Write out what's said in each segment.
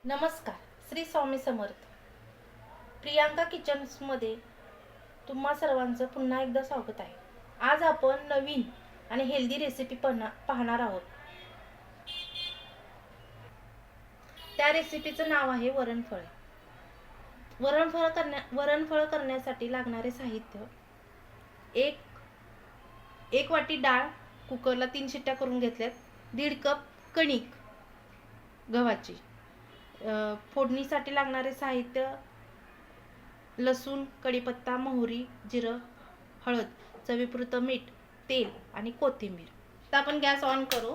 नमस्कार, श्री स्वामी समर्थ. प्रियांका किचन्समध्ये तुम्हा सर्वांचं पुन्हा एकदा स्वागत आहे. आज आपण नवीन आणि हेल्दी रेसिपी पाहणार आहोत. त्या रेसिपीचं नाव आहे वरणफळ. वरणफळ करण्यासाठी लागणारे साहित्य: एक वाटी डाळ कुकरला 3 शिट्ट्या करून घेतल्यात. 1.5 कप कणिक गव्हाची. फोडणीसाठी लागणारे साहित्य: लसूण, कढीपत्ता, मोहरी, जिरं, हळद, चवीपुरतं मीठ, तेल आणि कोथिंबीर. आता आपण गॅस ऑन करू.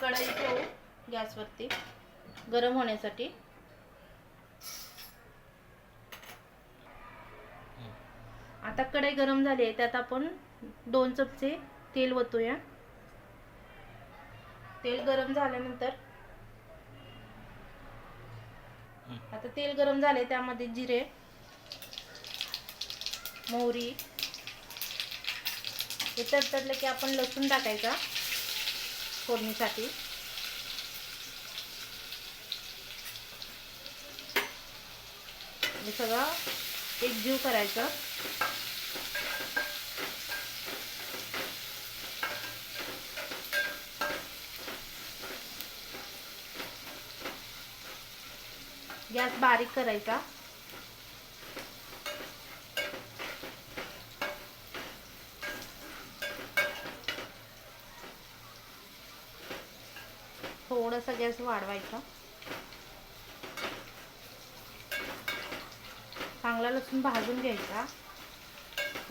कढई ठेवू गॅसवरती गरम होण्यासाठी. आता कढई गरम झाली आहे, त्यात आपण 2 चमचे तेल ओतूया. तेल गरम झाल्यानंतर आता तेल गरम झाले, त्यामध्ये जिरे, मोहरी हे तडतडले की आपण लसूण टाकायचा फोडणीसाठी. हे सगळं एकजीव करायचं. गॅस बारीक करायचा. थोडासा गॅस वाढवायचा. चांगला लसूण भाजून घ्यायचा.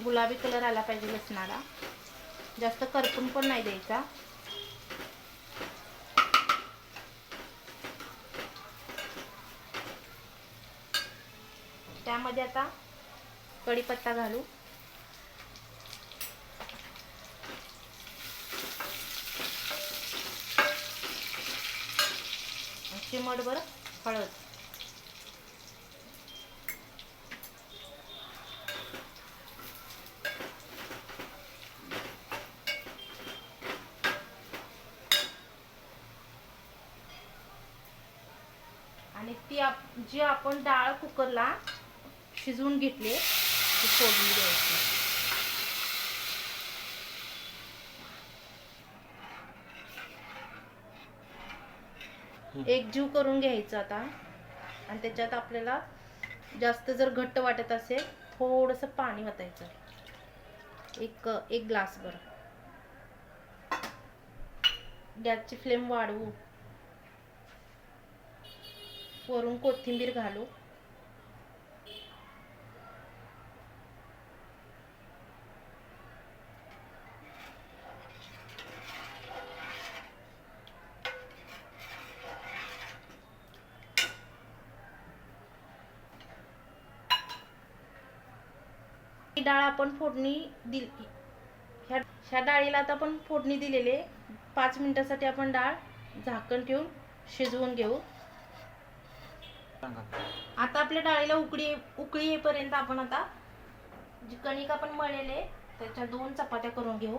गुलाबी कलर आला पाहिजे लसणाला. जास्त करपून पण नाही द्यायचा. त्यामध्ये आता कढीपत्ता घालू. चिमटभर हळद. आणि जी आपण डाळ कुकरला शिजवून घेतली ती फोडणी द्यायची. एकजीव करून घ्यायचं आता. आणि त्याच्यात आपल्याला जास्त जर घट्ट वाटत असेल थोडंसं पाणी ओतायचं. एक ग्लासभर. गॅसची फ्लेम वाढवू. वरून कोथिंबीर घालू. डाळ आपण फोडणी दिली. ह्या डाळीला आता आपण फोडणी दिलेले. 5 मिनिटासाठी आपण डाळ झाकण ठेवून शिजवून घेऊ. आता आपल्या डाळीला उकळी येईपर्यंत आपण आता जी कणिक आपण मळलेले त्याच्या 2 चपात्या करून घेऊ.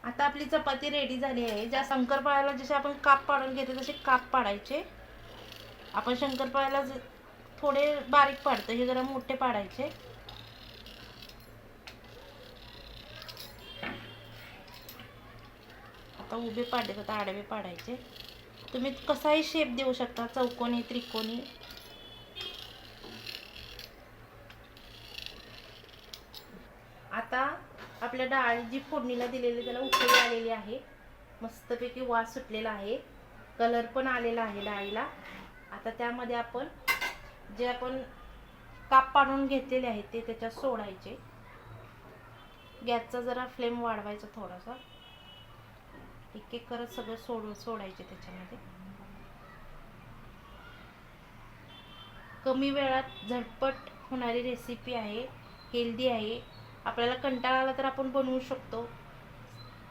आता आपली चपाती रेडी झाली आहे. ज्या शंकरपाळ्याला जसे आपण काप पाडून घेतो तसे काप पाडायचे. आपण शंकरपाळ्याला थोडे बारीक पाडतो, हे जरा मोठे पाडायचे. आता उभे पाडले, आता आडवे पाडायचे. तुम्ही कसाही शेप देऊ शकता, चौकोनी, त्रिकोणी. आता आपल्या डाळ जी फोडणीला दिलेली त्याला उकळी आलेली आहे. मस्तपैकी वास सुटलेला आहे. कलर पण आलेला आहे डाळीला. आता त्यामध्ये आपण जे आपण काप पाडून घेतलेले आहेत ते त्याच्यात सोडायचे. गॅसचा जरा फ्लेम वाढवायचा थोडासा. एक करत सगळं सोडायचे त्याच्यामध्ये. कमी वेळात झटपट होणारी रेसिपी आहे. हेल्दी आहे. आपल्याला कंटाळा आला तर आपण बनवू शकतो.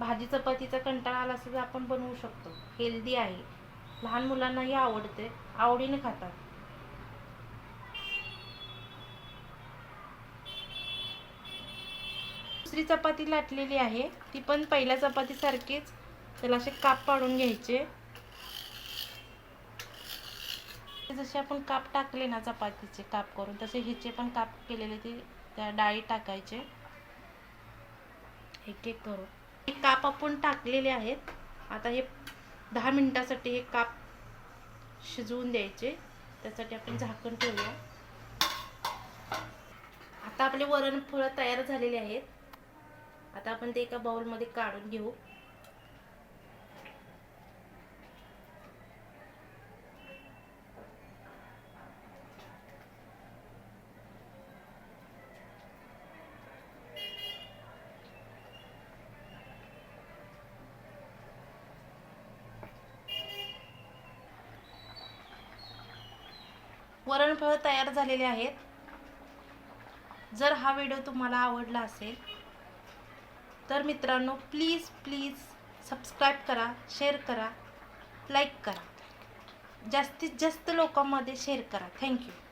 भाजी चपातीचा कंटाळा आला असेल तर आपण बनवू शकतो. हेल्दी आहे. लहान मुलांनाही आवडते, आवडीने खातात. दुसरी चपाती लाटलेली आहे, ती पण पहिल्या चपातीसारखीच त्याला असे काप पाडून घ्यायचे. जसे आपण काप टाकले ना चपातीचे काप करून, तसे ह्याचे पण काप केलेले ते त्या डाळी टाकायचे एक एक करून. हे काप आपण टाकलेले आहेत. आता हे 10 मिनिटासाठी हे काप शिजवून द्यायचे. त्यासाठी आपण झाकण ठेवूया. आता आपले वरण फळं तयार झालेले आहेत. आता आपण ते एका बाउलमध्ये काढून घेऊ. वरणफळ तयार झालेले आहेत. जर हा व्हिडिओ तुम्हाला आवडला असेल तर मित्रांनो प्लीज सबस्क्राईब करा, शेअर करा, लाईक करा, जास्तीत जास्त लोकांमध्ये शेअर करा. थँक्यू.